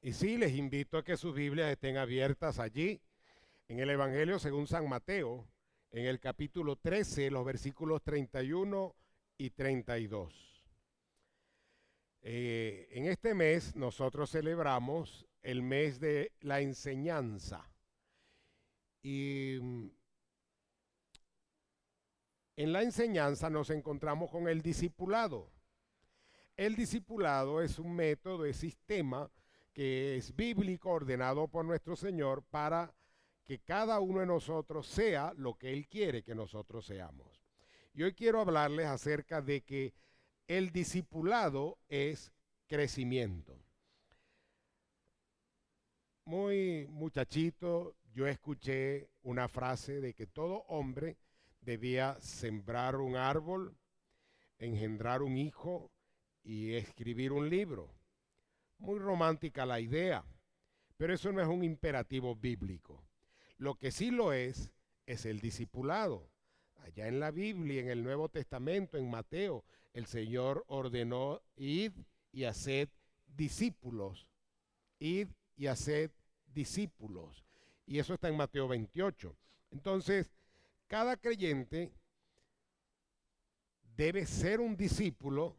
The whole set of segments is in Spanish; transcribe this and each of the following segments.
Y sí, les invito a que sus Biblias estén abiertas allí, en el Evangelio según San Mateo, en el capítulo 13, los versículos 31 y 32. En este mes nosotros celebramos el mes de la enseñanza. Y en la enseñanza nos encontramos con el discipulado. El discipulado es un método, es sistema que es bíblico, ordenado por nuestro Señor para que cada uno de nosotros sea lo que Él quiere que nosotros seamos. Y hoy quiero hablarles acerca de que el discipulado es crecimiento. Muy muchachito, yo escuché una frase de que todo hombre debía sembrar un árbol, engendrar un hijo y escribir un libro. Muy romántica la idea, pero eso no es un imperativo bíblico. Lo que sí lo es el discipulado. Allá en la Biblia, en el Nuevo Testamento, en Mateo, el Señor ordenó: id y haced discípulos, id y haced discípulos. Y eso está en Mateo 28. Entonces, cada creyente debe ser un discípulo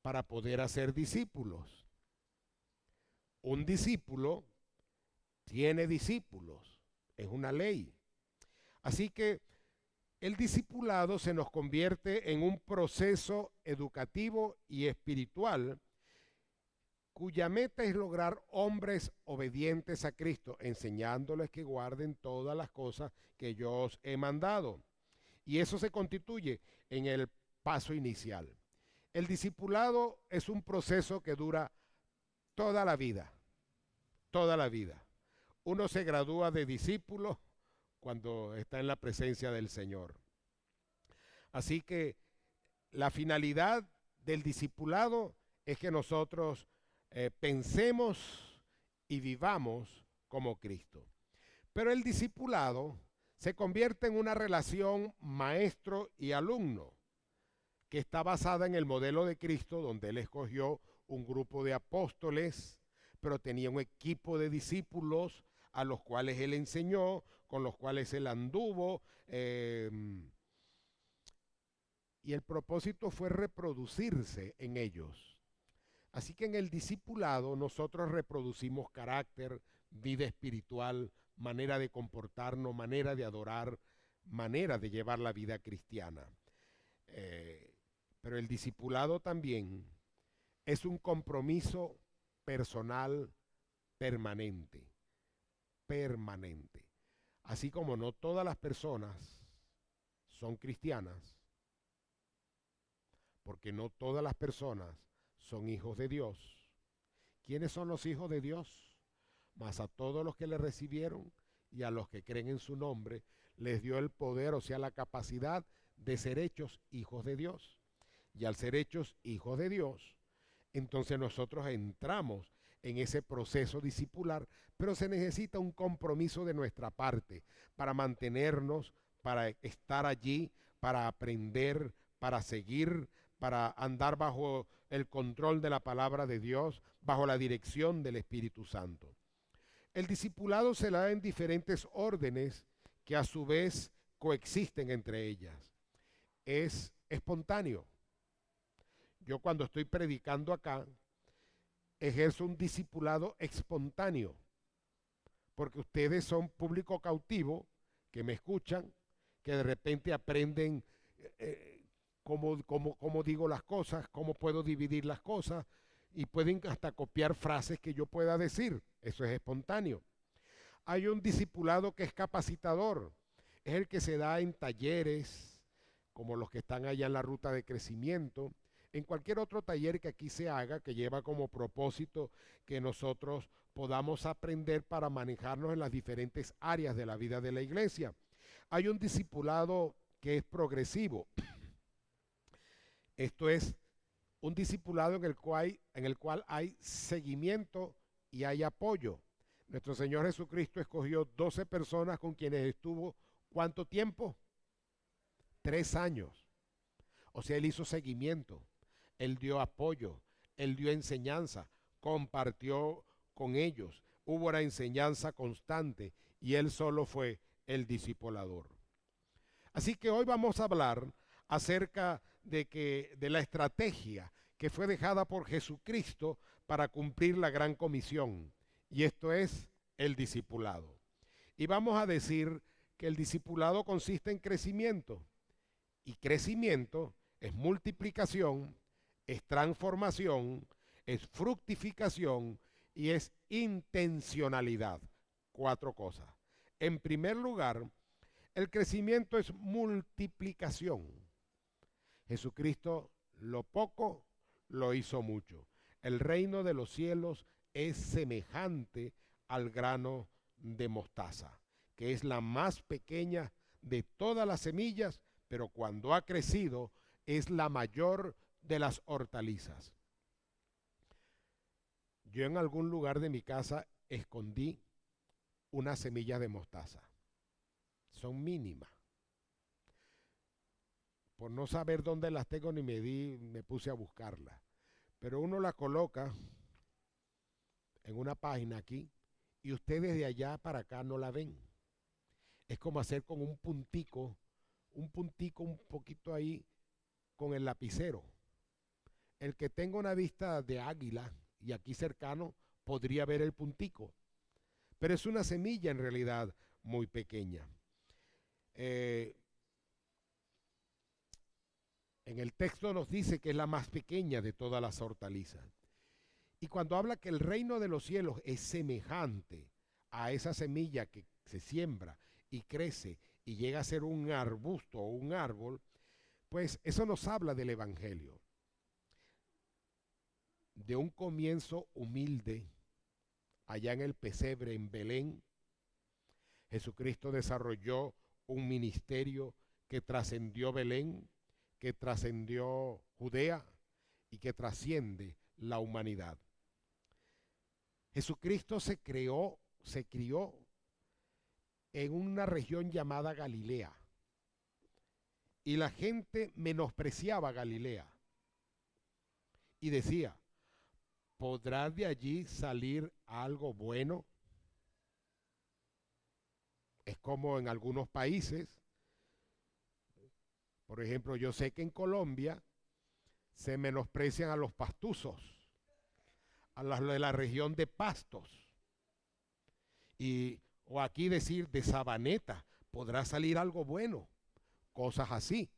para poder hacer discípulos. Un discípulo tiene discípulos, es una ley. Así que el discipulado se nos convierte en un proceso educativo y espiritual cuya meta es lograr hombres obedientes a Cristo, enseñándoles que guarden todas las cosas que yo os he mandado. Y eso se constituye en el paso inicial. El discipulado es un proceso que dura toda la vida, toda la vida. Uno se gradúa de discípulo cuando está en la presencia del Señor. Así que la finalidad del discipulado es que nosotros pensemos y vivamos como Cristo. Pero el discipulado se convierte en una relación maestro y alumno que está basada en el modelo de Cristo, donde Él escogió un grupo de apóstoles, pero tenía un equipo de discípulos a los cuales Él enseñó, con los cuales Él anduvo, y el propósito fue reproducirse en ellos. Así que en el discipulado nosotros reproducimos carácter, vida espiritual, manera de comportarnos, manera de adorar, manera de llevar la vida cristiana. Pero el discipulado también es un compromiso personal permanente, permanente. Así como no todas las personas son cristianas, porque no todas las personas son hijos de Dios. ¿Quiénes son los hijos de Dios? Mas a todos los que le recibieron y a los que creen en su nombre, les dio el poder, o sea, la capacidad de ser hechos hijos de Dios. Y al ser hechos hijos de Dios, entonces nosotros entramos en ese proceso discipular, pero se necesita un compromiso de nuestra parte para mantenernos, para estar allí, para aprender, para seguir, para andar bajo el control de la palabra de Dios, bajo la dirección del Espíritu Santo. El discipulado se da en diferentes órdenes que a su vez coexisten entre ellas. Es espontáneo. Yo cuando estoy predicando acá, ejerzo un discipulado espontáneo, porque ustedes son público cautivo, que me escuchan, que de repente aprenden cómo digo las cosas, cómo puedo dividir las cosas, y pueden hasta copiar frases que yo pueda decir. Eso es espontáneo. Hay un discipulado que es capacitador, es el que se da en talleres, como los que están allá en la ruta de crecimiento, en cualquier otro taller que aquí se haga, que lleva como propósito que nosotros podamos aprender para manejarnos en las diferentes áreas de la vida de la iglesia. Hay un discipulado que es progresivo. Esto es un discipulado en el cual hay seguimiento y hay apoyo. Nuestro Señor Jesucristo escogió 12 personas con quienes estuvo, ¿cuánto tiempo? 3 años. O sea, Él hizo seguimiento, Él dio apoyo, Él dio enseñanza. compartió con ellos, hubo una enseñanza constante y él solo fue el discipulador. Así que hoy vamos a hablar acerca de la estrategia que fue dejada por Jesucristo para cumplir la gran comisión, y esto es el discipulado. Y vamos a decir que el discipulado consiste en crecimiento, y crecimiento es multiplicación, es transformación, es fructificación y es intencionalidad. 4 cosas. En primer lugar, el crecimiento es multiplicación. Jesucristo lo poco lo hizo mucho. El reino de los cielos es semejante al grano de mostaza, que es la más pequeña de todas las semillas, pero cuando ha crecido es la mayor de las hortalizas. Yo en algún lugar de mi casa escondí unas semillas de mostaza. Son mínimas. Por no saber dónde las tengo ni me puse a buscarlas. Pero uno las coloca en una página aquí y ustedes de allá para acá no la ven. Es como hacer con un puntico un poquito ahí con el lapicero. El que tenga una vista de águila y aquí cercano podría ver el puntico, pero es una semilla en realidad muy pequeña. En el texto nos dice que es la más pequeña de todas las hortalizas. Y cuando habla que el reino de los cielos es semejante a esa semilla que se siembra y crece y llega a ser un arbusto o un árbol, pues eso nos habla del Evangelio. De un comienzo humilde, allá en el pesebre en Belén, Jesucristo desarrolló un ministerio que trascendió Belén, que trascendió Judea y que trasciende la humanidad. Jesucristo se crió en una región llamada Galilea y la gente menospreciaba Galilea y decía, ¿podrá de allí salir algo bueno? Es como en algunos países, por ejemplo, yo sé que en Colombia se menosprecian a los pastuzos, a los de la región de Pastos. O aquí decir de Sabaneta, podrá salir algo bueno, cosas así.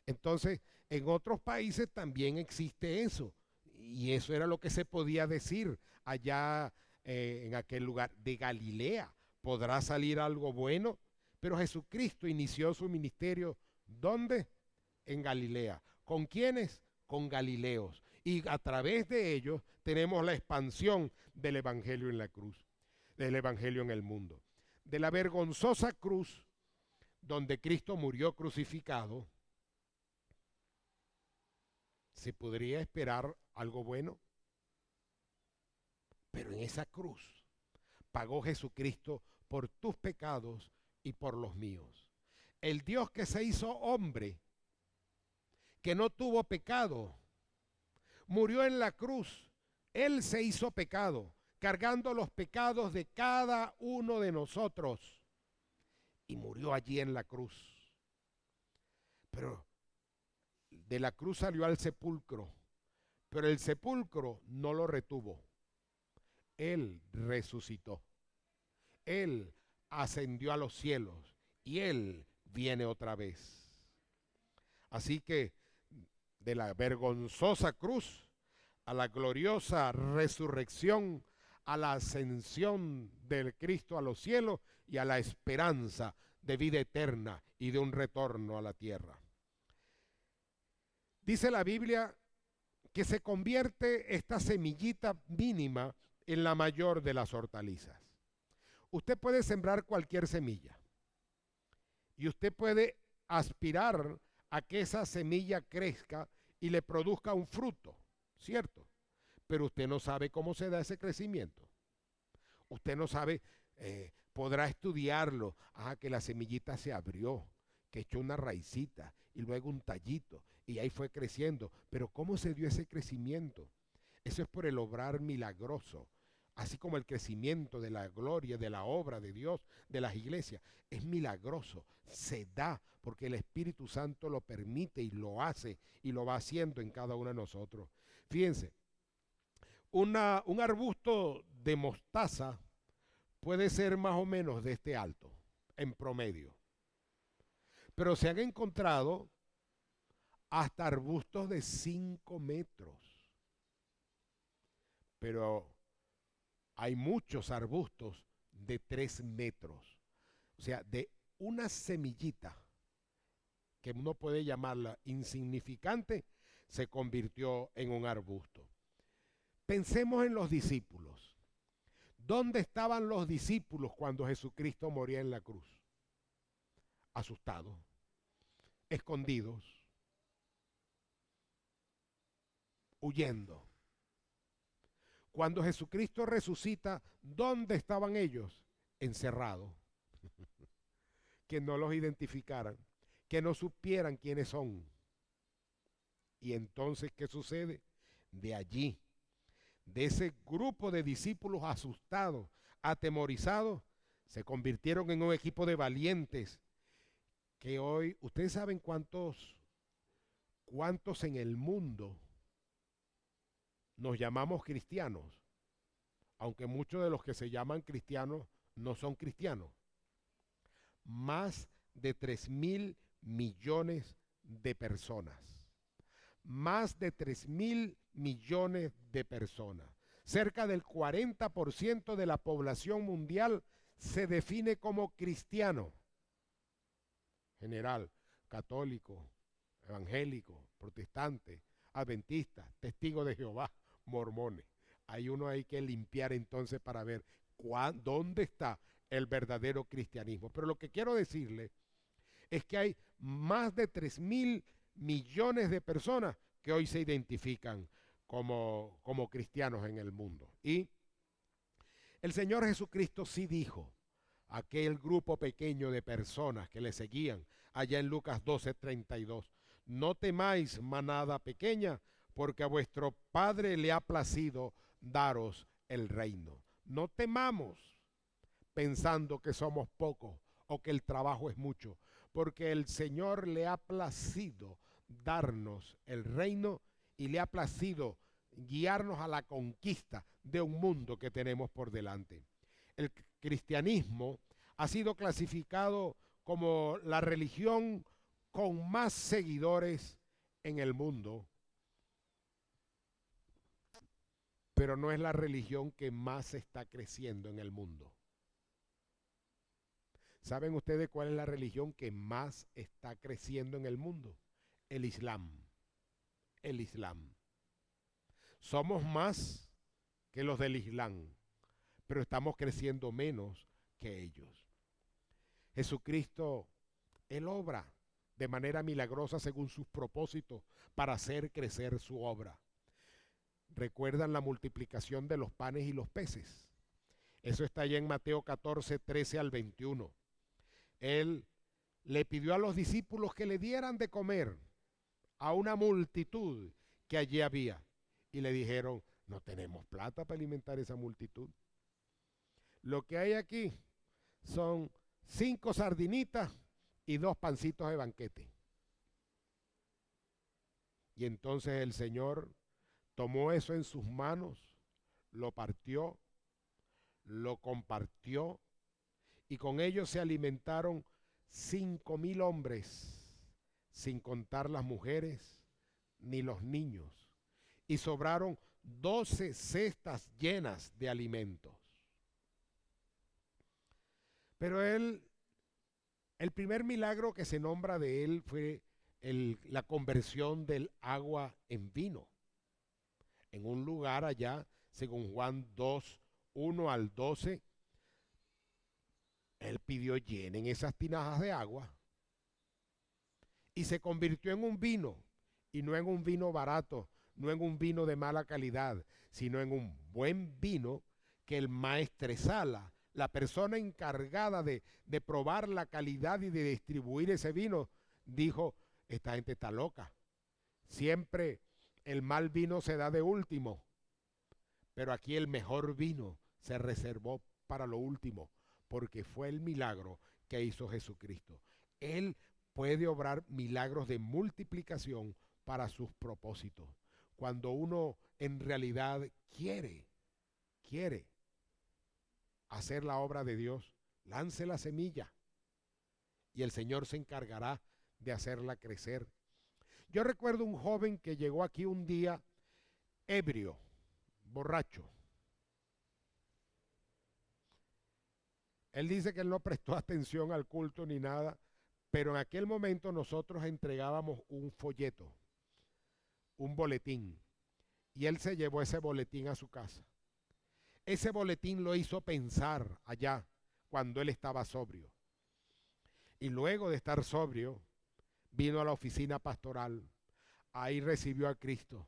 Entonces, en otros países también existe eso. Y eso era lo que se podía decir allá en aquel lugar de Galilea. ¿Podrá salir algo bueno? Pero Jesucristo inició su ministerio, ¿dónde? En Galilea. ¿Con quiénes? Con galileos. Y a través de ellos tenemos la expansión del Evangelio en la cruz, del Evangelio en el mundo. De la vergonzosa cruz, donde Cristo murió crucificado, ¿se podría esperar algo bueno? Pero en esa cruz pagó Jesucristo por tus pecados y por los míos. El Dios que se hizo hombre, que no tuvo pecado, murió en la cruz. Él se hizo pecado, cargando los pecados de cada uno de nosotros. Y murió allí en la cruz. Pero de la cruz salió al sepulcro, pero el sepulcro no lo retuvo. Él resucitó. Él ascendió a los cielos y Él viene otra vez. Así que de la vergonzosa cruz a la gloriosa resurrección, a la ascensión del Cristo a los cielos y a la esperanza de vida eterna y de un retorno a la tierra. Dice la Biblia que se convierte esta semillita mínima en la mayor de las hortalizas. Usted puede sembrar cualquier semilla y usted puede aspirar a que esa semilla crezca y le produzca un fruto, ¿cierto? Pero usted no sabe cómo se da ese crecimiento. Usted no sabe, podrá estudiarlo, que la semillita se abrió, que echó una raicita y luego un tallito y ahí fue creciendo. Pero ¿cómo se dio ese crecimiento? Eso es por el obrar milagroso, así como el crecimiento de la gloria, de la obra de Dios, de las iglesias. Es milagroso, se da porque el Espíritu Santo lo permite y lo hace y lo va haciendo en cada uno de nosotros. Fíjense, un arbusto de mostaza puede ser más o menos de este alto, en promedio. Pero se han encontrado hasta arbustos de 5 metros. Pero hay muchos arbustos de 3 metros. O sea, de una semillita que uno puede llamarla insignificante, se convirtió en un arbusto. Pensemos en los discípulos. ¿Dónde estaban los discípulos cuando Jesucristo moría en la cruz? Asustados, escondidos, huyendo. Cuando Jesucristo resucita, ¿dónde estaban ellos? Encerrados. Que no los identificaran, que no supieran quiénes son. Y entonces, ¿qué sucede? De allí, de ese grupo de discípulos asustados, atemorizados, se convirtieron en un equipo de valientes que hoy, ustedes saben cuántos en el mundo nos llamamos cristianos, aunque muchos de los que se llaman cristianos no son cristianos. Más de 3.000 millones de personas. Más de 3.000 millones de personas. Cerca del 40% de la población mundial se define como cristiano. General, católico, evangélico, protestante, adventista, testigo de Jehová, mormones. Hay uno ahí que limpiar entonces para ver dónde está el verdadero cristianismo. Pero lo que quiero decirle es que hay más de 3.000 millones de personas que hoy se identifican como cristianos en el mundo. Y el Señor Jesucristo sí dijo a aquel grupo pequeño de personas que le seguían allá en Lucas 12:32, no temáis, manada pequeña, porque a vuestro Padre le ha placido daros el reino. No temamos pensando que somos pocos o que el trabajo es mucho, porque el Señor le ha placido darnos el reino y le ha placido guiarnos a la conquista de un mundo que tenemos por delante. El cristianismo ha sido clasificado como la religión con más seguidores en el mundo, pero no es la religión que más está creciendo en el mundo. ¿Saben ustedes cuál es la religión que más está creciendo en el mundo? El Islam. El Islam. Somos más que los del Islam, pero estamos creciendo menos que ellos. Jesucristo, Él obra de manera milagrosa según sus propósitos para hacer crecer su obra. ¿Recuerdan la multiplicación de los panes y los peces? Eso está allá en Mateo 14, 13 al 21. Él le pidió a los discípulos que le dieran de comer a una multitud que allí había. Y le dijeron, no tenemos plata para alimentar esa multitud. Lo que hay aquí son 5 sardinitas y 2 pancitos de banquete. Y entonces el Señor tomó eso en sus manos, lo partió, lo compartió, y con ellos se alimentaron 5.000 hombres, sin contar las mujeres ni los niños. Y sobraron 12 cestas llenas de alimentos. Pero el primer milagro que se nombra de él fue la conversión del agua en vino. En un lugar allá, según Juan 2, 1 al 12, él pidió llenen esas tinajas de agua y se convirtió en un vino, y no en un vino barato, no en un vino de mala calidad, sino en un buen vino que el maestresala, la persona encargada de probar la calidad y de distribuir ese vino, dijo, esta gente está loca. Siempre el mal vino se da de último Pero aquí el mejor vino se reservó para lo último, porque fue el milagro que hizo Jesucristo. Él puede obrar milagros de multiplicación para sus propósitos. Cuando uno en realidad quiere hacer la obra de Dios, lance la semilla y el Señor se encargará de hacerla crecer. Yo recuerdo un joven que llegó aquí un día ebrio, borracho. Él dice que él no prestó atención al culto ni nada, pero en aquel momento nosotros entregábamos un folleto, un boletín, y él se llevó ese boletín a su casa. Ese boletín lo hizo pensar allá cuando él estaba sobrio. Y luego de estar sobrio, vino a la oficina pastoral. Ahí recibió a Cristo.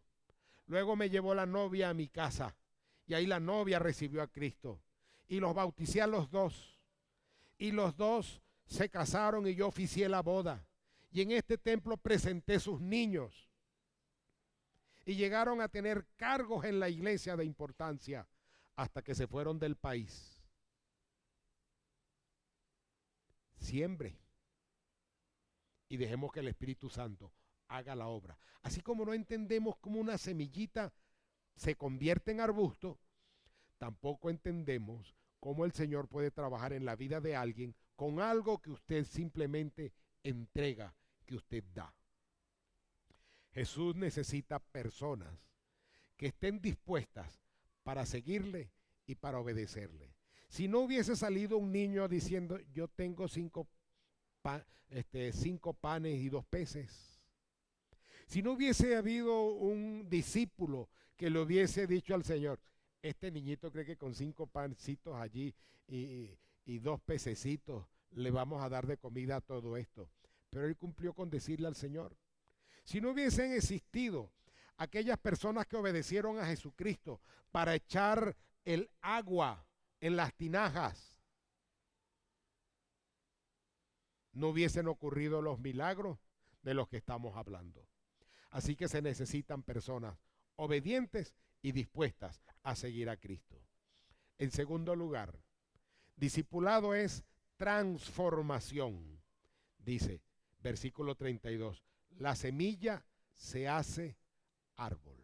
Luego me llevó la novia a mi casa y ahí la novia recibió a Cristo. Y los bauticé a los dos. Y los dos se casaron y yo oficié la boda. Y en este templo presenté sus niños. Y llegaron a tener cargos en la iglesia de importancia hasta que se fueron del país. Siembre y dejemos que el Espíritu Santo haga la obra. Así como no entendemos cómo una semillita se convierte en arbusto, tampoco entendemos cómo el Señor puede trabajar en la vida de alguien con algo que usted simplemente entrega, que usted da. Jesús necesita personas que estén dispuestas para seguirle y para obedecerle. Si no hubiese salido un niño diciendo, yo tengo cinco panes y 2 peces. Si no hubiese habido un discípulo que le hubiese dicho al Señor, este niñito cree que con 5 pancitos allí y 2 pececitos le vamos a dar de comida a todo esto. Pero él cumplió con decirle al Señor. Si no hubiesen existido aquellas personas que obedecieron a Jesucristo para echar el agua en las tinajas, no hubiesen ocurrido los milagros de los que estamos hablando. Así que se necesitan personas obedientes y dispuestas a seguir a Cristo. En segundo lugar, discipulado es transformación. Dice, versículo 32, la semilla se hace árbol.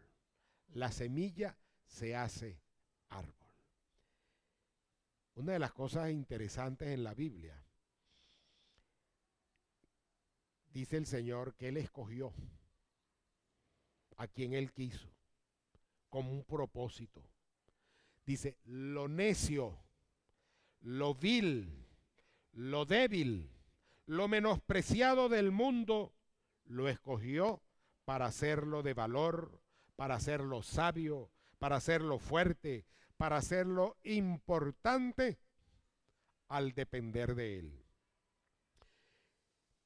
La semilla se hace árbol. Una de las cosas interesantes en la Biblia, dice el Señor que Él escogió a quien Él quiso, como un propósito. Dice, lo necio, lo vil, lo débil, lo menospreciado del mundo, lo escogió para hacerlo de valor, para hacerlo sabio, para hacerlo fuerte, para hacerlo importante al depender de Él.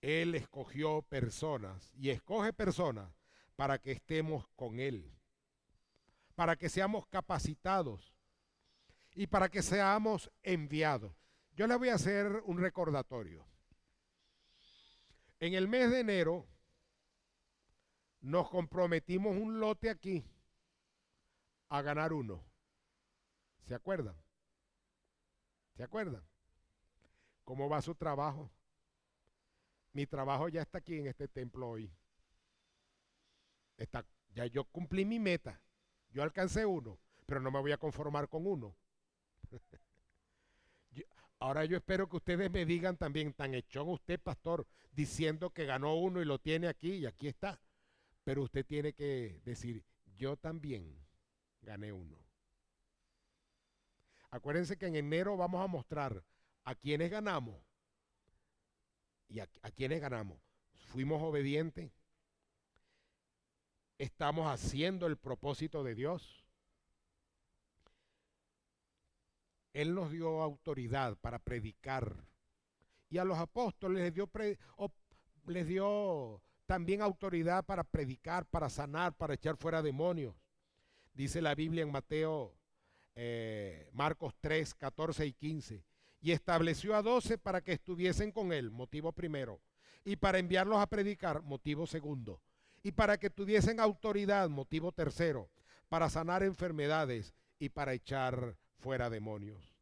Él escogió personas y escoge personas para que estemos con Él, para que seamos capacitados y para que seamos enviados. Yo les voy a hacer un recordatorio. En el mes de enero nos comprometimos un lote aquí a ganar uno. ¿Se acuerdan? ¿Se acuerdan? ¿Cómo va su trabajo? Mi trabajo ya está aquí en este templo hoy. Ya yo cumplí mi meta. Yo alcancé uno, pero no me voy a conformar con uno. Ahora yo espero que ustedes me digan también, tan echón usted, pastor, diciendo que ganó uno y lo tiene aquí y aquí está. Pero usted tiene que decir, yo también gané uno. Acuérdense que en enero vamos a mostrar a quienes ganamos y a quienes ganamos. Fuimos obedientes. Estamos haciendo el propósito de Dios. Él nos dio autoridad para predicar. Y a los apóstoles les dio también autoridad para predicar, para sanar, para echar fuera demonios. Dice la Biblia en Marcos 3, 14 y 15. Y estableció a 12 para que estuviesen con él, motivo primero. Y para enviarlos a predicar, motivo segundo. Y para que tuviesen autoridad, motivo tercero. Para sanar enfermedades y para echar fuera demonios.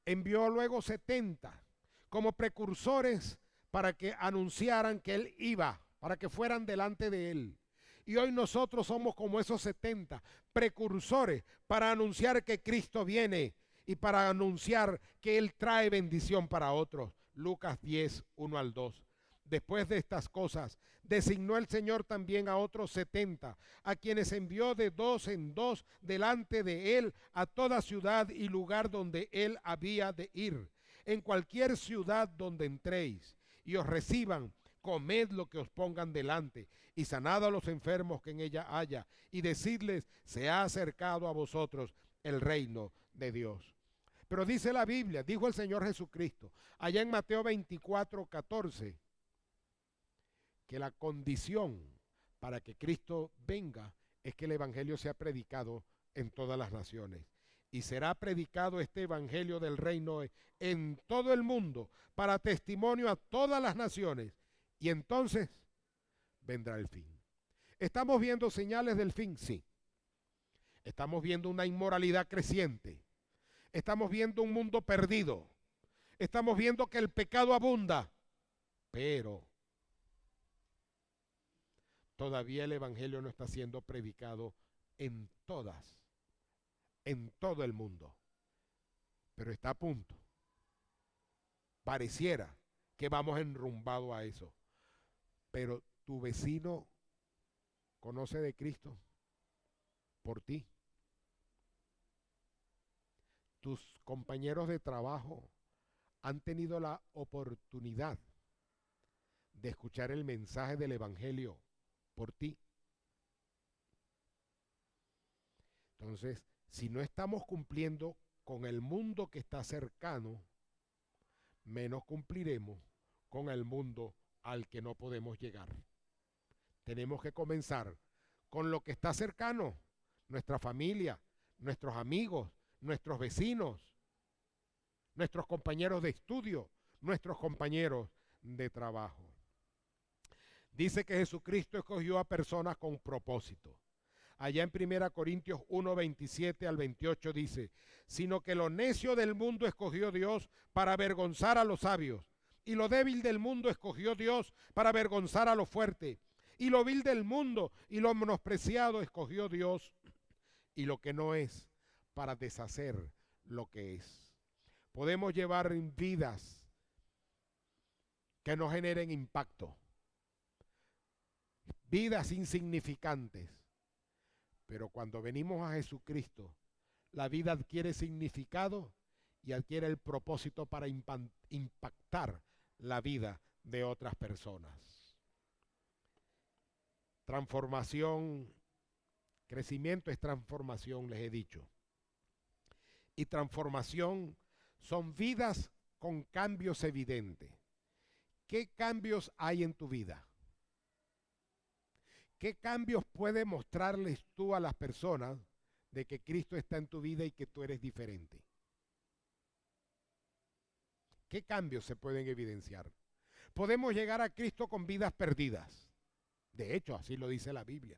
Envió luego 70 como precursores para que anunciaran que él iba, para que fueran delante de él. Y hoy nosotros somos como esos 70 precursores para anunciar que Cristo viene y para anunciar que él trae bendición para otros. Lucas 10, 1 al 2. Después de estas cosas, designó el Señor también a otros 70, a quienes envió de dos en dos delante de él a toda ciudad y lugar donde él había de ir. En cualquier ciudad donde entréis y os reciban, comed lo que os pongan delante, y sanad a los enfermos que en ella haya, y decidles, se ha acercado a vosotros el reino de Dios. Pero dice la Biblia, dijo el Señor Jesucristo, allá en Mateo 24, 14, que la condición para que Cristo venga es que el evangelio sea predicado en todas las naciones. Y será predicado este evangelio del reino en todo el mundo para testimonio a todas las naciones. Y entonces vendrá el fin. ¿Estamos viendo señales del fin? Sí. Estamos viendo una inmoralidad creciente. Estamos viendo un mundo perdido. Estamos viendo que el pecado abunda. Pero todavía el evangelio no está siendo predicado en todo el mundo. Pero está a punto. Pareciera que vamos enrumbado a eso. Pero tu vecino conoce de Cristo por ti. Tus compañeros de trabajo han tenido la oportunidad de escuchar el mensaje del evangelio por ti. Entonces, si no estamos cumpliendo con el mundo que está cercano, menos cumpliremos con el mundo al que no podemos llegar. Tenemos que comenzar con lo que está cercano, nuestra familia, nuestros amigos, nuestros vecinos, nuestros compañeros de estudio, nuestros compañeros de trabajo. Dice que Jesucristo escogió a personas con propósito. Allá en 1 Corintios 1, 27 al 28 dice, sino que lo necio del mundo escogió Dios para avergonzar a los sabios, y lo débil del mundo escogió Dios para avergonzar a lo fuerte, y lo vil del mundo y lo menospreciado escogió Dios, y lo que no es, para deshacer lo que es. Podemos llevar vidas que no generen impacto, vidas insignificantes. Pero cuando venimos a Jesucristo, la vida adquiere significado y adquiere el propósito para impactar la vida de otras personas. Transformación, crecimiento es transformación, les he dicho. Y transformación son vidas con cambios evidentes. ¿Qué cambios hay en tu vida? ¿Qué cambios puedes mostrarles tú a las personas de que Cristo está en tu vida y que tú eres diferente? ¿Qué cambios se pueden evidenciar? Podemos llegar a Cristo con vidas perdidas. De hecho, así lo dice la Biblia.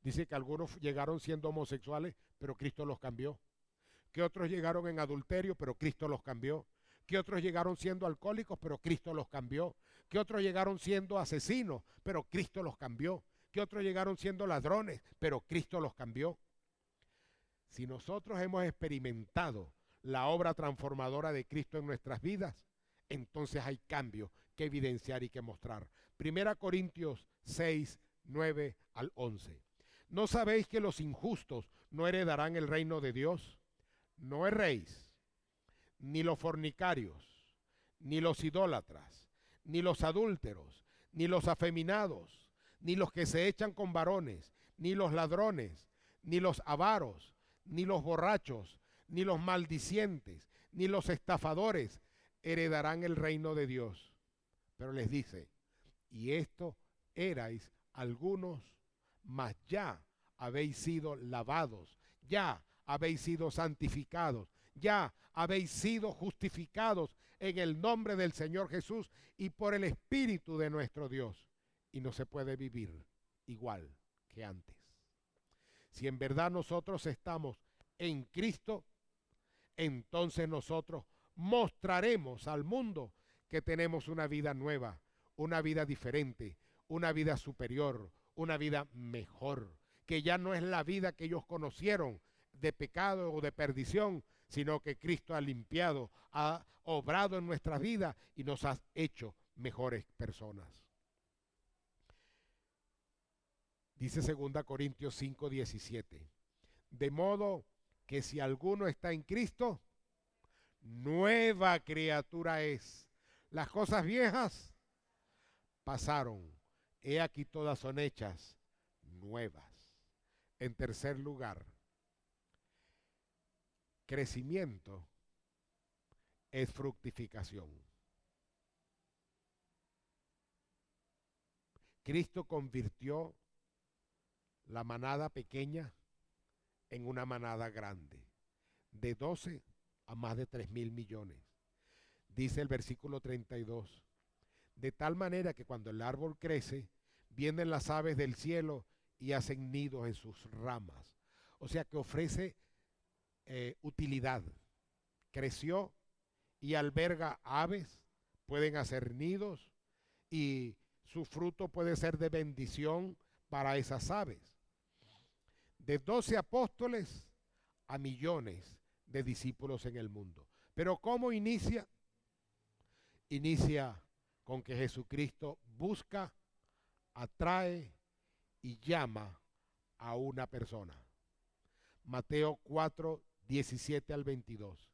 Dice que algunos llegaron siendo homosexuales, pero Cristo los cambió. Que otros llegaron en adulterio, pero Cristo los cambió. Que otros llegaron siendo alcohólicos, pero Cristo los cambió. Que otros llegaron siendo asesinos, pero Cristo los cambió. Que otros llegaron siendo ladrones, pero Cristo los cambió. Si nosotros hemos experimentado la obra transformadora de Cristo en nuestras vidas, entonces hay cambios que evidenciar y que mostrar. 1 Corintios 6, 9 al 11. ¿No sabéis que los injustos no heredarán el reino de Dios? No erréis, ni los fornicarios, ni los idólatras, ni los adúlteros, ni los afeminados, ni los que se echan con varones, ni los ladrones, ni los avaros, ni los borrachos, ni los maldicientes, ni los estafadores heredarán el reino de Dios. Pero les dice, y esto erais algunos, mas ya habéis sido lavados, ya habéis sido santificados, ya habéis sido justificados en el nombre del Señor Jesús y por el Espíritu de nuestro Dios. Y no se puede vivir igual que antes. Si en verdad nosotros estamos en Cristo, entonces nosotros mostraremos al mundo que tenemos una vida nueva, una vida diferente, una vida superior, una vida mejor, que ya no es la vida que ellos conocieron de pecado o de perdición, sino que Cristo ha limpiado, ha obrado en nuestra vida y nos ha hecho mejores personas. Dice 2 Corintios 5:17. De modo que si alguno está en Cristo, nueva criatura es. Las cosas viejas pasaron. He aquí todas son hechas nuevas. En tercer lugar, crecimiento es fructificación. Cristo convirtió la manada pequeña en una manada grande, de 12 a más de 3.000 millones. Dice el versículo 32, de tal manera que cuando el árbol crece, vienen las aves del cielo y hacen nidos en sus ramas. O sea que ofrece utilidad. Creció y alberga aves, pueden hacer nidos y su fruto puede ser de bendición para esas aves. De 12 apóstoles a millones de discípulos en el mundo. Pero ¿cómo inicia? Inicia con que Jesucristo busca, atrae y llama a una persona. Mateo 4, 17 al 22.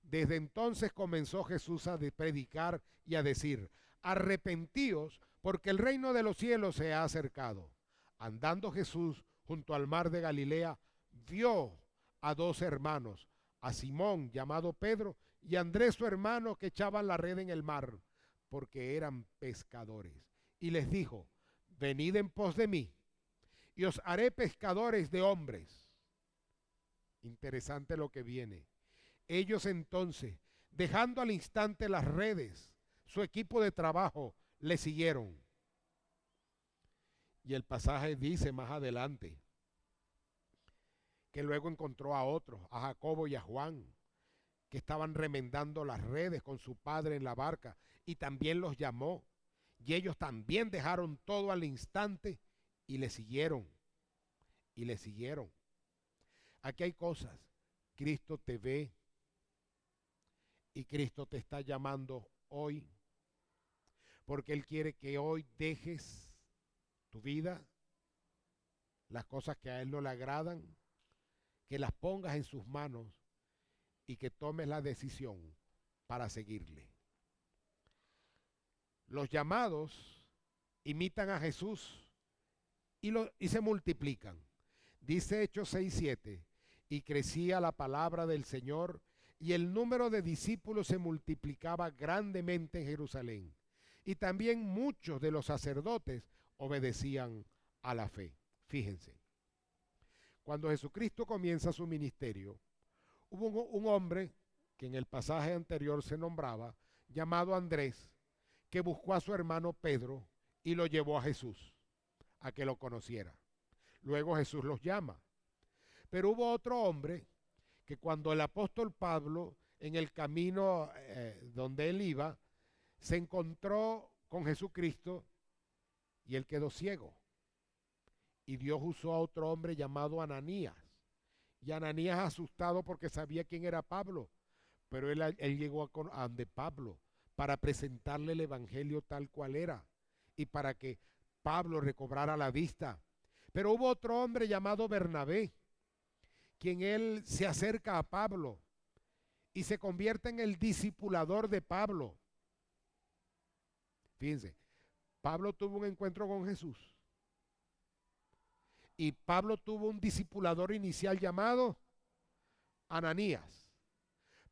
Desde entonces comenzó Jesús a predicar y a decir, arrepentíos porque el reino de los cielos se ha acercado. Andando Jesús junto al mar de Galilea, vio a dos hermanos, a Simón llamado Pedro y a Andrés su hermano, que echaban la red en el mar, porque eran pescadores. Y les dijo, venid en pos de mí, y os haré pescadores de hombres. Interesante lo que viene. Ellos entonces, dejando al instante las redes, su equipo de trabajo, le siguieron. Y el pasaje dice más adelante que luego encontró a otros, a Jacobo y a Juan, que estaban remendando las redes con su padre en la barca, y también los llamó. Y ellos también dejaron todo al instante y le siguieron. Y le siguieron. Aquí hay cosas. Cristo te ve y Cristo te está llamando hoy, porque Él quiere que hoy dejes tu vida, las cosas que a Él no le agradan, que las pongas en sus manos y que tomes la decisión para seguirle. Los llamados imitan a Jesús y se multiplican. Dice Hechos 6:7, y crecía la palabra del Señor y el número de discípulos se multiplicaba grandemente en Jerusalén. Y también muchos de los sacerdotes obedecían a la fe. Fíjense, cuando Jesucristo comienza su ministerio, hubo un hombre que en el pasaje anterior se nombraba, llamado Andrés, que buscó a su hermano Pedro y lo llevó a Jesús, a que lo conociera. Luego Jesús los llama. Pero hubo otro hombre que cuando el apóstol Pablo, en el camino donde él iba, se encontró con Jesucristo y él quedó ciego. Y Dios usó a otro hombre llamado Ananías. Y Ananías, asustado porque sabía quién era Pablo, pero él llegó a donde Pablo para presentarle el evangelio tal cual era y para que Pablo recobrara la vista. Pero hubo otro hombre llamado Bernabé, quien él se acerca a Pablo y se convierte en el discipulador de Pablo. Fíjense, Pablo tuvo un encuentro con Jesús y Pablo tuvo un discipulador inicial llamado Ananías,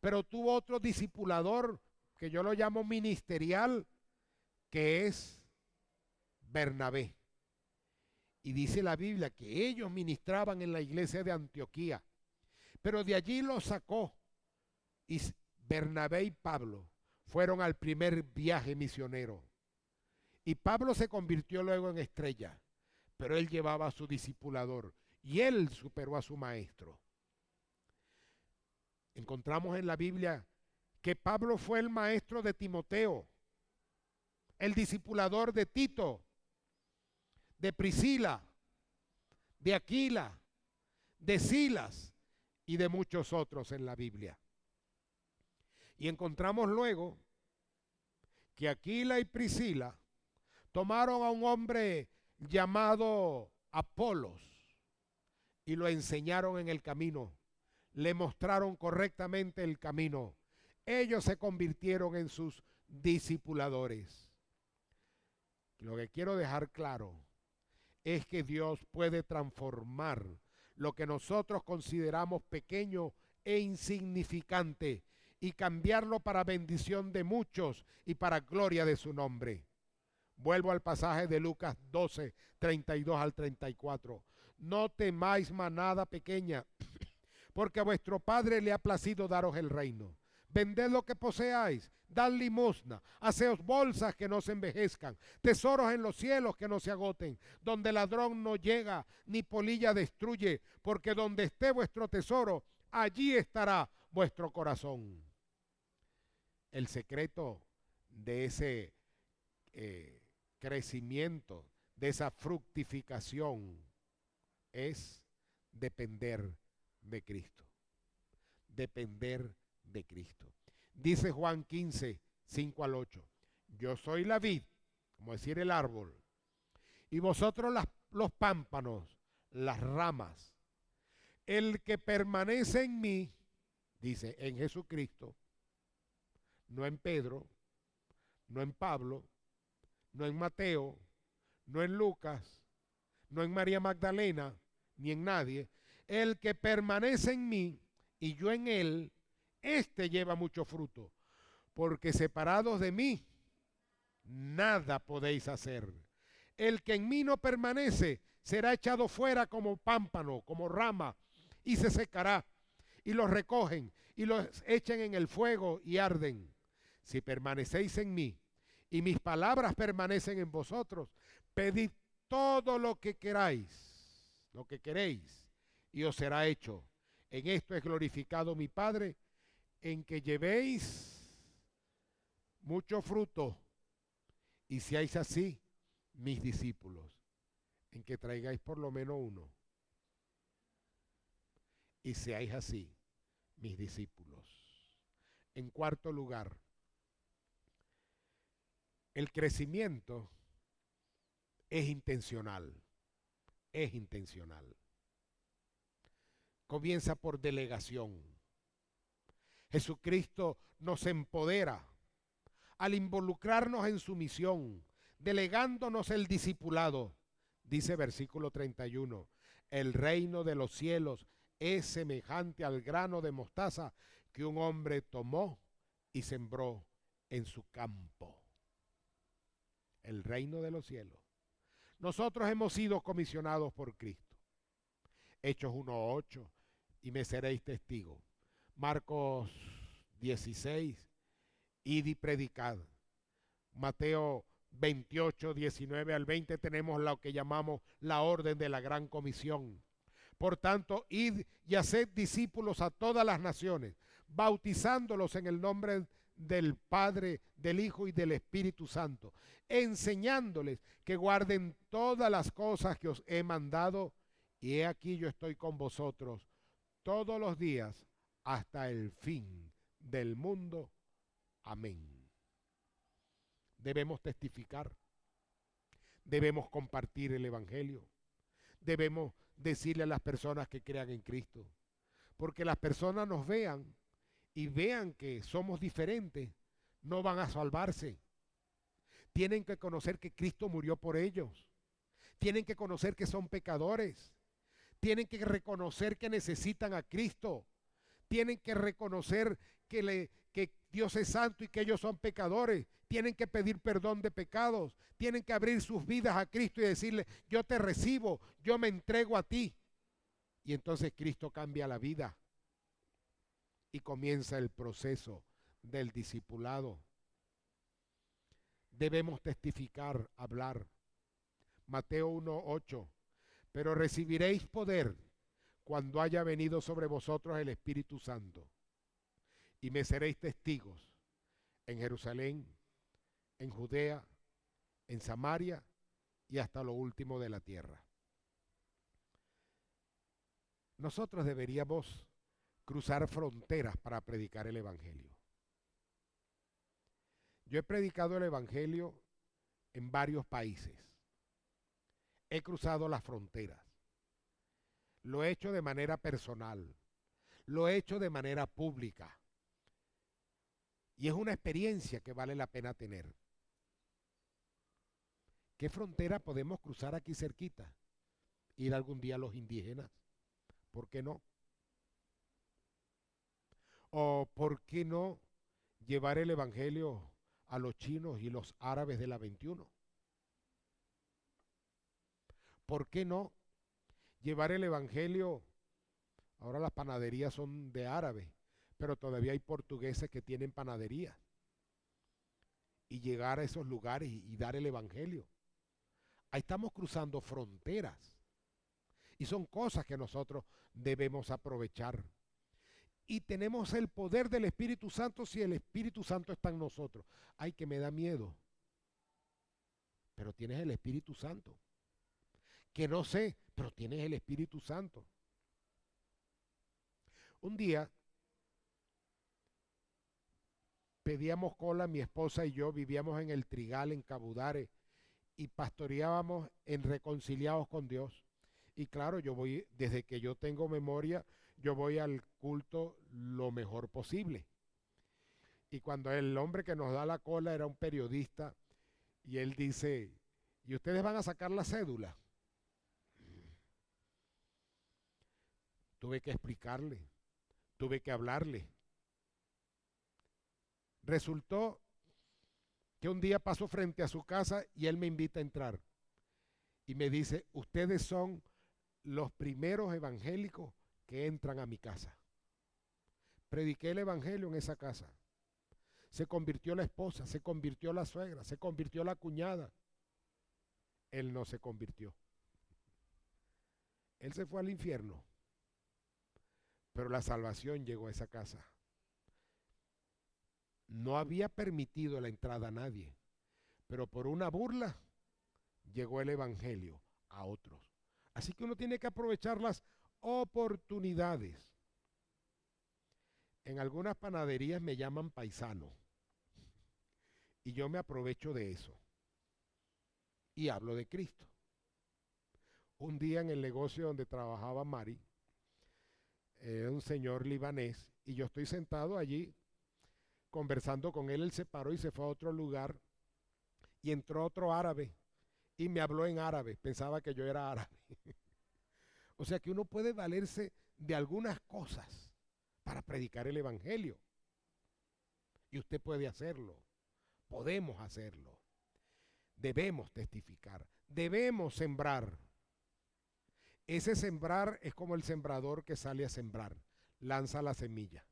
pero tuvo otro discipulador que yo lo llamo ministerial, que es Bernabé. Y dice la Biblia que ellos ministraban en la iglesia de Antioquía, pero de allí los sacó y Bernabé y Pablo fueron al primer viaje misionero. Y Pablo se convirtió luego en estrella, pero él llevaba a su discipulador y él superó a su maestro. Encontramos en la Biblia que Pablo fue el maestro de Timoteo, el discipulador de Tito, de Priscila, de Aquila, de Silas y de muchos otros en la Biblia. Y encontramos luego que Aquila y Priscila tomaron a un hombre llamado Apolos y lo enseñaron en el camino, le mostraron correctamente el camino. Ellos se convirtieron en sus discipuladores. Lo que quiero dejar claro es que Dios puede transformar lo que nosotros consideramos pequeño e insignificante y cambiarlo para bendición de muchos y para gloria de su nombre. Vuelvo al pasaje de Lucas 12, 32 al 34. No temáis manada pequeña, porque a vuestro Padre le ha placido daros el reino. Vended lo que poseáis, dad limosna, haceos bolsas que no se envejezcan, tesoros en los cielos que no se agoten, donde ladrón no llega, ni polilla destruye, porque donde esté vuestro tesoro, allí estará vuestro corazón. El secreto de ese crecimiento, de esa fructificación, es depender de Cristo. Depender de Cristo. Dice Juan 15, 5 al 8. Yo soy la vid, como decir el árbol, y vosotros los pámpanos, las ramas. El que permanece en mí, dice, en Jesucristo, no en Pedro, no en Pablo, no en Mateo, no en Lucas, no en María Magdalena, ni en nadie. El que permanece en mí y yo en él, este lleva mucho fruto, porque separados de mí, nada podéis hacer. El que en mí no permanece será echado fuera como pámpano, como rama, y se secará. Y los recogen y los echan en el fuego y arden. Si permanecéis en mí y mis palabras permanecen en vosotros, pedid todo lo que queréis, y os será hecho. En esto es glorificado mi Padre, en que llevéis mucho fruto y seáis así mis discípulos, en que traigáis por lo menos uno y seáis así mis discípulos. En cuarto lugar, el crecimiento es intencional, es intencional. Comienza por delegación. Jesucristo nos empodera al involucrarnos en su misión, delegándonos el discipulado. Dice versículo 31, el reino de los cielos es semejante al grano de mostaza que un hombre tomó y sembró en su campo. El reino de los cielos. Nosotros hemos sido comisionados por Cristo. Hechos 1:8, y me seréis testigo. Marcos 16, id y predicad. Mateo 28, 19 al 20 tenemos lo que llamamos la orden de la gran comisión. Por tanto, id y haced discípulos a todas las naciones, bautizándolos en el nombre del Padre, del Hijo y del Espíritu Santo, enseñándoles que guarden todas las cosas que os he mandado, y he aquí yo estoy con vosotros todos los días hasta el fin del mundo. Amén. Debemos testificar, debemos compartir el Evangelio, debemos decirle a las personas que crean en Cristo, porque las personas nos vean y vean que somos diferentes, no van a salvarse. Tienen que conocer que Cristo murió por ellos, tienen que conocer que son pecadores, tienen que reconocer que necesitan a Cristo, tienen que reconocer que Dios es santo y que ellos son pecadores, tienen que pedir perdón de pecados, tienen que abrir sus vidas a Cristo y decirle, yo te recibo, yo me entrego a ti. Y entonces Cristo cambia la vida y comienza el proceso del discipulado. Debemos testificar, hablar. Mateo 1:8. pero recibiréis poder cuando haya venido sobre vosotros el Espíritu Santo, y me seréis testigos en Jerusalén, en Judea, en Samaria y hasta lo último de la tierra. Nosotros deberíamos cruzar fronteras para predicar el Evangelio. Yo he predicado el Evangelio en varios países. He cruzado las fronteras. Lo he hecho de manera personal. Lo he hecho de manera pública. Y es una experiencia que vale la pena tener. ¿Qué frontera podemos cruzar aquí cerquita? ¿Ir algún día a los indígenas? ¿Por qué no? ¿O por qué no llevar el Evangelio a los chinos y los árabes de la 21? ¿Por qué no llevar el Evangelio? Ahora las panaderías son de árabes, pero todavía hay portugueses que tienen panadería. Y llegar a esos lugares y dar el Evangelio. Ahí estamos cruzando fronteras. Y son cosas que nosotros debemos aprovechar. Y tenemos el poder del Espíritu Santo si el Espíritu Santo está en nosotros. Ay, que me da miedo. Pero tienes el Espíritu Santo. Que no sé, pero tienes el Espíritu Santo. Un día pedíamos cola, mi esposa y yo vivíamos en el Trigal, en Cabudare, y pastoreábamos en Reconciliados con Dios. Y claro, yo voy, desde que yo tengo memoria, yo voy al culto lo mejor posible. Y cuando el hombre que nos da la cola era un periodista, y él dice, ¿y ustedes van a sacar la cédula? Tuve que explicarle, tuve que hablarle. Resultó que un día paso frente a su casa y él me invita a entrar. Y me dice, ustedes son los primeros evangélicos que entran a mi casa. Prediqué el evangelio en esa casa. Se convirtió la esposa, se convirtió la suegra, se convirtió la cuñada. Él no se convirtió. Él se fue al infierno. Pero la salvación llegó a esa casa. No había permitido la entrada a nadie, pero por una burla llegó el evangelio a otros. Así que uno tiene que aprovechar las oportunidades. En algunas panaderías me llaman paisano y yo me aprovecho de eso y hablo de Cristo. Un día en el negocio donde trabajaba Mari, un señor libanés, y yo estoy sentado allí conversando con él. Él se paró y se fue a otro lugar y entró otro árabe y me habló en árabe, pensaba que yo era árabe. O sea que uno puede valerse de algunas cosas para predicar el evangelio. Y usted puede hacerlo, podemos hacerlo, debemos testificar, debemos sembrar. Ese sembrar es como el sembrador que sale a sembrar, lanza la semilla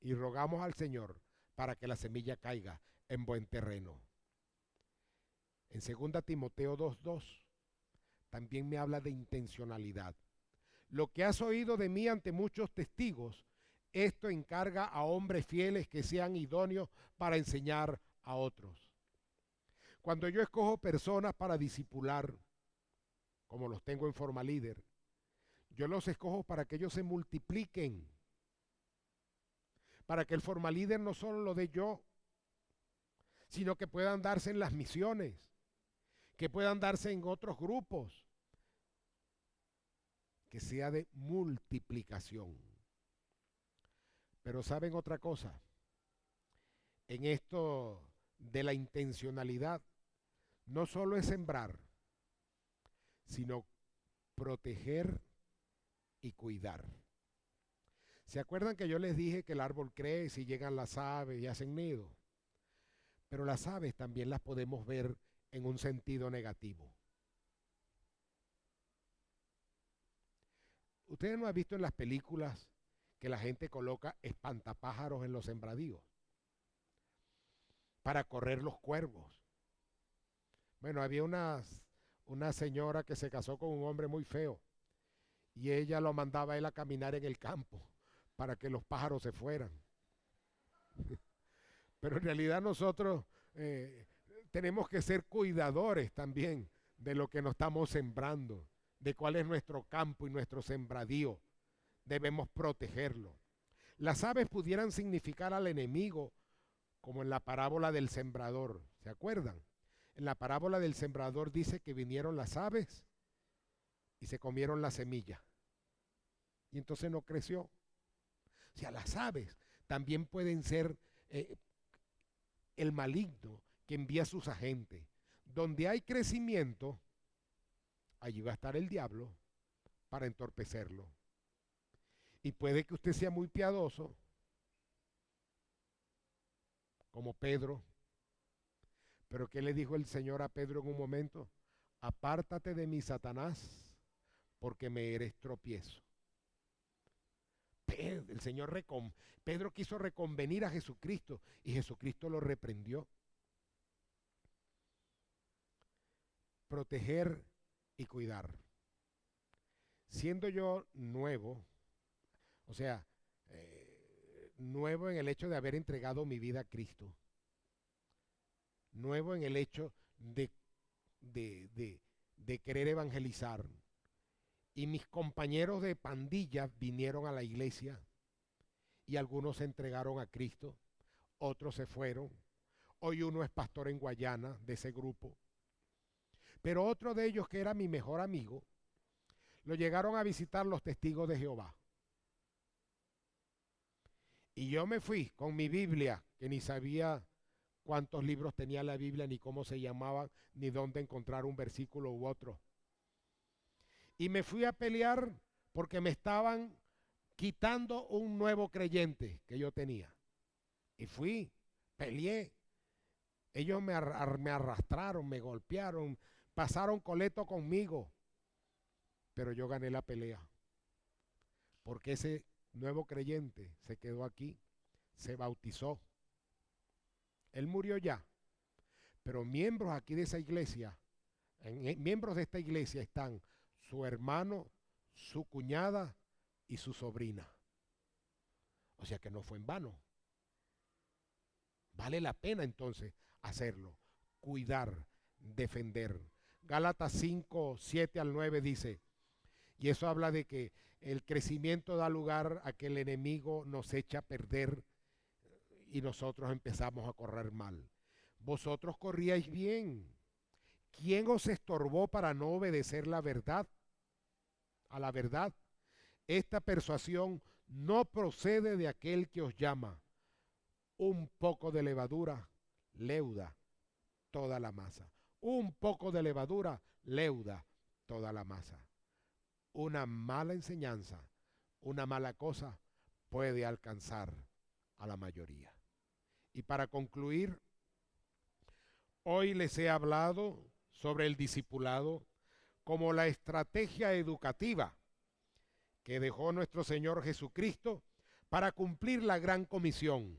y rogamos al Señor para que la semilla caiga en buen terreno. En 2 Timoteo 2:2 también me habla de intencionalidad. Lo que has oído de mí ante muchos testigos, esto encarga a hombres fieles que sean idóneos para enseñar a otros. Cuando yo escojo personas para discipular, como los tengo en Forma Líder, yo los escojo para que ellos se multipliquen, para que el Forma Líder no solo lo dé yo, sino que puedan darse en las misiones, que puedan darse en otros grupos, que sea de multiplicación. Pero ¿saben otra cosa? En esto de la intencionalidad, no solo es sembrar, sino proteger y cuidar. ¿Se acuerdan que yo les dije que el árbol crece y llegan las aves y hacen nido? Pero las aves también las podemos ver en un sentido negativo. ¿Ustedes no han visto en las películas que la gente coloca espantapájaros en los sembradíos para correr los cuervos? Bueno, había una señora que se casó con un hombre muy feo y ella lo mandaba a él a caminar en el campo para que los pájaros se fueran. Pero en realidad nosotros eh, tenemos que ser cuidadores también de lo que nos estamos sembrando, de cuál es nuestro campo y nuestro sembradío. Debemos protegerlo. Las aves pudieran significar al enemigo, como en la parábola del sembrador. ¿Se acuerdan? En la parábola del sembrador dice que vinieron las aves y se comieron la semilla. Y entonces no creció. O sea, las aves también pueden ser el maligno que envía a sus agentes. Donde hay crecimiento, allí va a estar el diablo para entorpecerlo. Y puede que usted sea muy piadoso, como Pedro. Pero ¿qué le dijo el Señor a Pedro en un momento? Apártate de mí, Satanás, porque me eres tropiezo. El Señor Pedro quiso reconvenir a Jesucristo y Jesucristo lo reprendió. Proteger y cuidar. Siendo yo nuevo, o sea, nuevo en el hecho de haber entregado mi vida a Cristo, nuevo en el hecho de querer evangelizar, y mis compañeros de pandilla vinieron a la iglesia y algunos se entregaron a Cristo, otros se fueron. Hoy uno es pastor en Guayana de ese grupo. Pero otro de ellos, que era mi mejor amigo, lo llegaron a visitar los testigos de Jehová. Y yo me fui con mi Biblia, que ni sabía cuántos libros tenía la Biblia, ni cómo se llamaban, ni dónde encontrar un versículo u otro. Y me fui a pelear porque me estaban quitando un nuevo creyente que yo tenía. Y fui, peleé. Ellos me arrastraron, me golpearon, pasaron coleto conmigo. Pero yo gané la pelea. Porque ese nuevo creyente se quedó aquí, se bautizó. Él murió ya. Pero miembros aquí de esa iglesia, miembros de esta iglesia están su hermano, su cuñada y su sobrina. O sea que no fue en vano. Vale la pena entonces hacerlo, cuidar, defender. Gálatas 5, 7 al 9 dice, y eso habla de que el crecimiento da lugar a que el enemigo nos echa a perder y nosotros empezamos a correr mal. Vosotros corríais bien. ¿Quién os estorbó para no obedecer la verdad? A la verdad. Esta persuasión no procede de aquel que os llama. Un poco de levadura leuda toda la masa. Un poco de levadura leuda toda la masa. Una mala enseñanza, una mala cosa puede alcanzar a la mayoría. Y para concluir, hoy les he hablado sobre el discipulado como la estrategia educativa que dejó nuestro Señor Jesucristo para cumplir la gran comisión.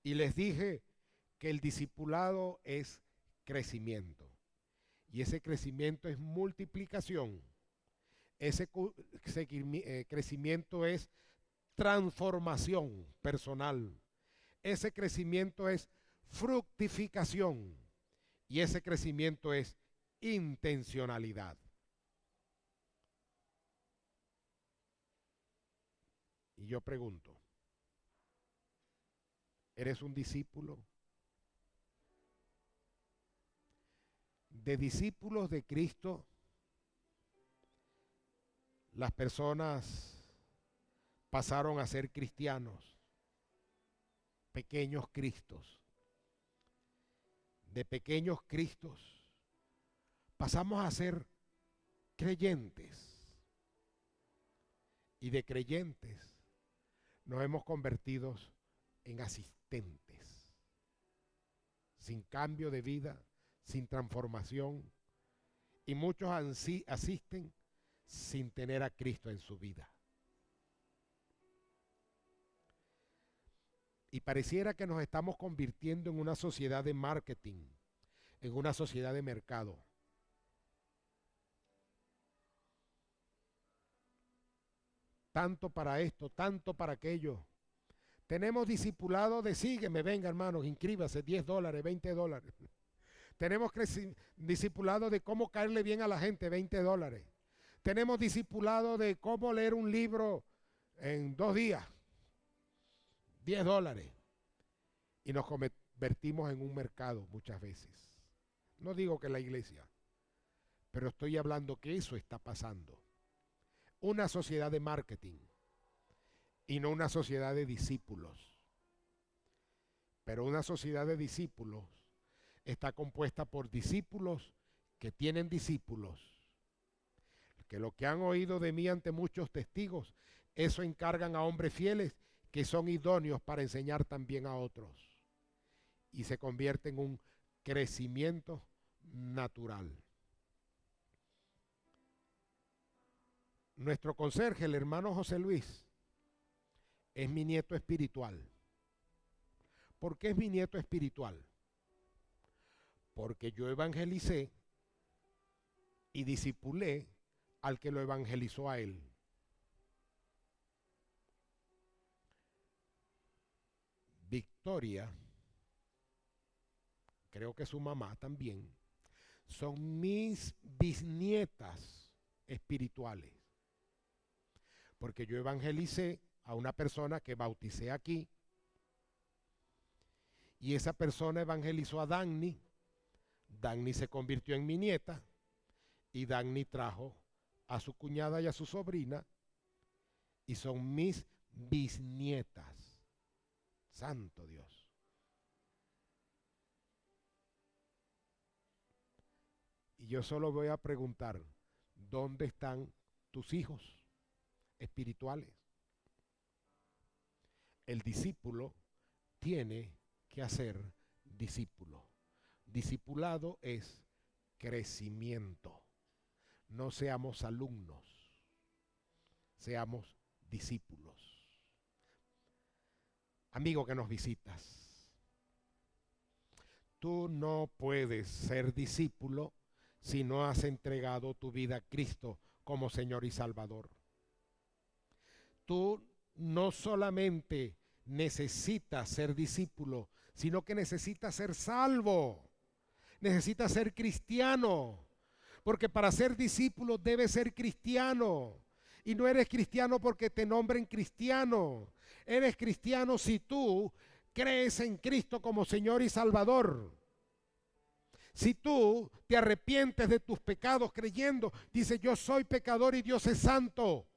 Y les dije que el discipulado es crecimiento. Y ese crecimiento es multiplicación. Ese crecimiento es transformación personal. Ese crecimiento es fructificación. Y ese crecimiento es intencionalidad. Y yo pregunto, ¿eres un discípulo? De discípulos de Cristo, las personas pasaron a ser cristianos, pequeños Cristos. De pequeños Cristos pasamos a ser creyentes. Y de creyentes nos hemos convertido en asistentes, sin cambio de vida, sin transformación, y muchos asisten sin tener a Cristo en su vida. Y pareciera que nos estamos convirtiendo en una sociedad de marketing, en una sociedad de mercado. tanto para esto, tanto para aquello. Tenemos discipulado de sígueme, venga hermanos, inscríbase, $10, $20. Tenemos discipulado de cómo caerle bien a la gente, $20. Tenemos discipulado de cómo leer un libro en 2 días, $10. Y nos convertimos en un mercado muchas veces. No digo que la iglesia, pero estoy hablando que eso está pasando. Una sociedad de marketing y no una sociedad de discípulos. Pero una sociedad de discípulos está compuesta por discípulos que tienen discípulos, que lo que han oído de mí ante muchos testigos, eso encargan a hombres fieles que son idóneos para enseñar también a otros. Y se convierte en un crecimiento natural. Nuestro conserje, el hermano José Luis, es mi nieto espiritual. ¿Por qué es mi nieto espiritual? Porque yo evangelicé y discipulé al que lo evangelizó a él. Victoria, creo que su mamá también, son mis bisnietas espirituales. Porque yo evangelicé a una persona que bauticé aquí, y esa persona evangelizó a Dagny. Dagny se convirtió en mi nieta, y Dagny trajo a su cuñada y a su sobrina, y son mis bisnietas. Santo Dios. Y yo solo voy a preguntar, ¿dónde están tus hijos espirituales? El discípulo tiene que hacer discípulo. Discipulado es crecimiento. No seamos alumnos, seamos discípulos. Amigo que nos visitas, tú no puedes ser discípulo si no has entregado tu vida a Cristo como Señor y Salvador. Tú no solamente necesitas ser discípulo, sino que necesitas ser salvo. Necesitas ser cristiano. Porque para ser discípulo debes ser cristiano. Y no eres cristiano porque te nombren cristiano. Eres cristiano si tú crees en Cristo como Señor y Salvador. Si tú te arrepientes de tus pecados creyendo, dice yo soy pecador y Dios es santo.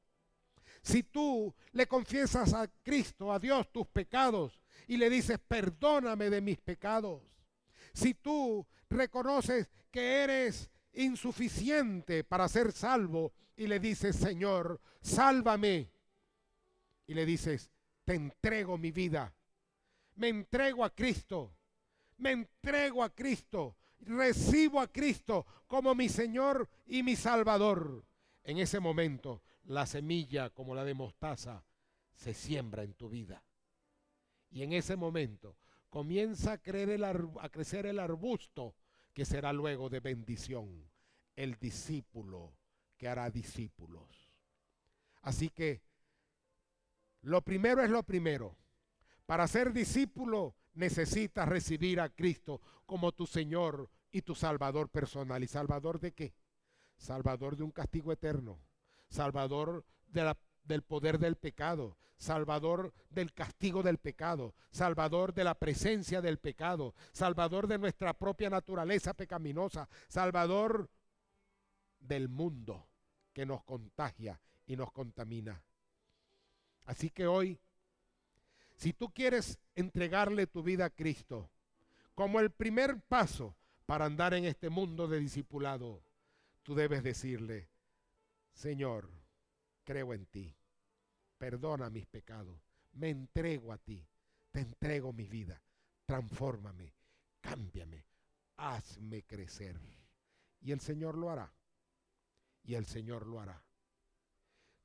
Si tú le confiesas a Cristo, a Dios, tus pecados y le dices perdóname de mis pecados. Si tú reconoces que eres insuficiente para ser salvo y le dices Señor, sálvame. Y le dices te entrego mi vida. Me entrego a Cristo. Me entrego a Cristo. Recibo a Cristo como mi Señor y mi Salvador. En ese momento, la semilla como la de mostaza se siembra en tu vida. Y en ese momento comienza a crecer el arbusto que será luego de bendición. El discípulo que hará discípulos. Así que lo primero es lo primero. Para ser discípulo necesitas recibir a Cristo como tu Señor y tu Salvador personal. ¿Y Salvador de qué? Salvador de un castigo eterno. Salvador del poder del pecado. Salvador del castigo del pecado. Salvador de la presencia del pecado. Salvador de nuestra propia naturaleza pecaminosa. Salvador del mundo que nos contagia y nos contamina. Así que hoy, si tú quieres entregarle tu vida a Cristo como el primer paso para andar en este mundo de discipulado, tú debes decirle, Señor, creo en ti, perdona mis pecados, me entrego a ti, te entrego mi vida, transfórmame, cámbiame, hazme crecer. Y el Señor lo hará, y el Señor lo hará.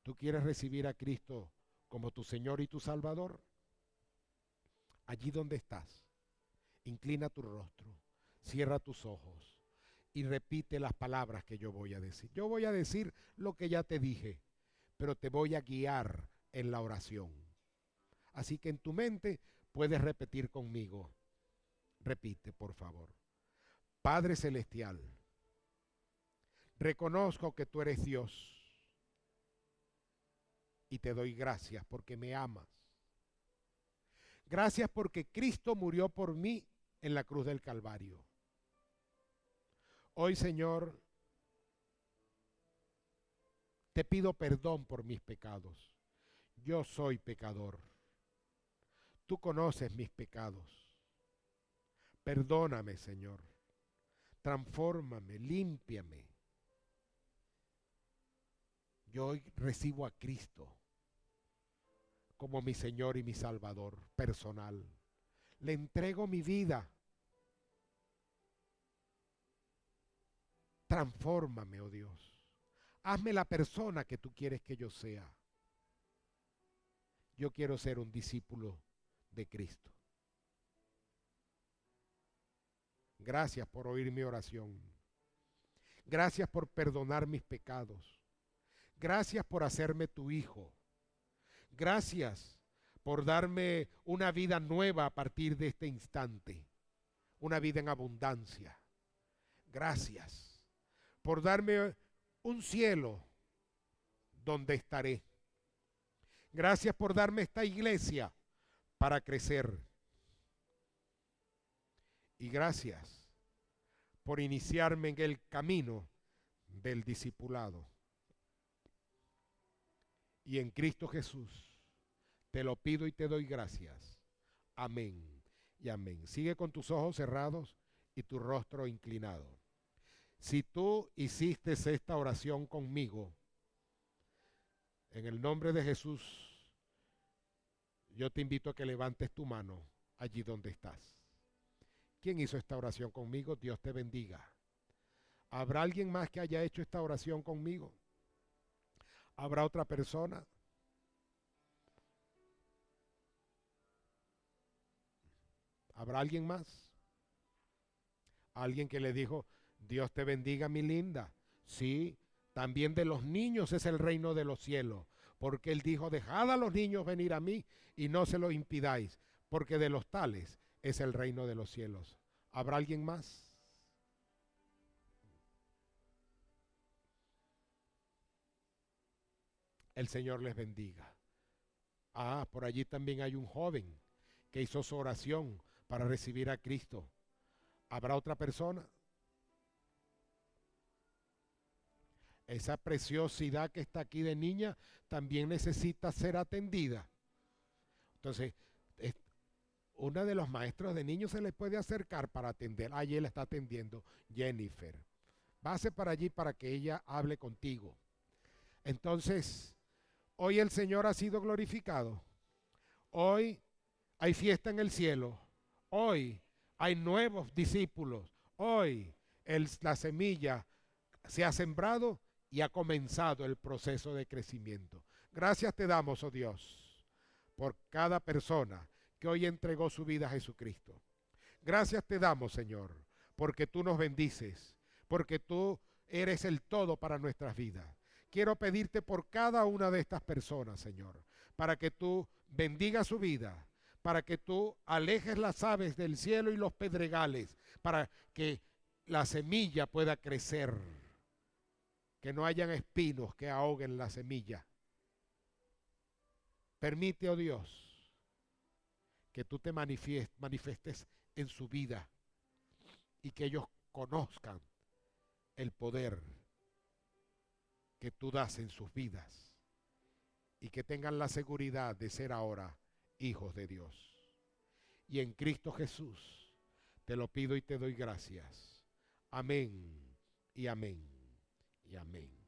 ¿Tú quieres recibir a Cristo como tu Señor y tu Salvador? Allí donde estás, inclina tu rostro, cierra tus ojos y repite las palabras que yo voy a decir. Yo voy a decir lo que ya te dije, pero te voy a guiar en la oración. Así que en tu mente puedes repetir conmigo. Repite, por favor. Padre Celestial, reconozco que tú eres Dios y te doy gracias porque me amas. Gracias porque Cristo murió por mí en la cruz del Calvario. Hoy, Señor, te pido perdón por mis pecados. Yo soy pecador. Tú conoces mis pecados. Perdóname, Señor. Transfórmame, límpiame. Yo hoy recibo a Cristo como mi Señor y mi Salvador personal. Le entrego mi vida. Transfórmame, oh Dios. Hazme la persona que tú quieres que yo sea. Yo quiero ser un discípulo de Cristo. Gracias por oír mi oración. Gracias por perdonar mis pecados. Gracias por hacerme tu hijo. Gracias por darme una vida nueva a partir de este instante. Una vida en abundancia. Gracias por darme un cielo donde estaré. Gracias por darme esta iglesia para crecer. Y gracias por iniciarme en el camino del discipulado. Y en Cristo Jesús te lo pido y te doy gracias. Amén y amén. Sigue con tus ojos cerrados y tu rostro inclinado. Si tú hiciste esta oración conmigo, en el nombre de Jesús, yo te invito a que levantes tu mano allí donde estás. ¿Quién hizo esta oración conmigo? Dios te bendiga. ¿Habrá alguien más que haya hecho esta oración conmigo? ¿Habrá otra persona? ¿Habrá alguien más? Alguien que le dijo, Dios te bendiga, mi linda. Sí, también de los niños es el reino de los cielos, porque Él dijo, dejad a los niños venir a mí y no se lo impidáis, porque de los tales es el reino de los cielos. ¿Habrá alguien más? El Señor les bendiga. Ah, por allí también hay un joven que hizo su oración para recibir a Cristo. ¿Habrá otra persona? Esa preciosidad que está aquí de niña también necesita ser atendida. Entonces, una de los maestros de niños se le puede acercar para atender. Allí él está atendiendo, Jennifer. Pase para allí para que ella hable contigo. Entonces, hoy el Señor ha sido glorificado. Hoy hay fiesta en el cielo. Hoy hay nuevos discípulos. Hoy la semilla se ha sembrado y ha comenzado el proceso de crecimiento. Gracias te damos, oh Dios, por cada persona que hoy entregó su vida a Jesucristo. Gracias te damos, Señor, porque tú nos bendices, porque tú eres el todo para nuestras vidas. Quiero pedirte por cada una de estas personas, Señor, para que tú bendigas su vida, para que tú alejes las aves del cielo y los pedregales, para que la semilla pueda crecer, que no hayan espinos que ahoguen la semilla. Permite, oh Dios, que tú te manifiestes en su vida y que ellos conozcan el poder que tú das en sus vidas y que tengan la seguridad de ser ahora hijos de Dios. Y en Cristo Jesús te lo pido y te doy gracias. Amén y amén y amén.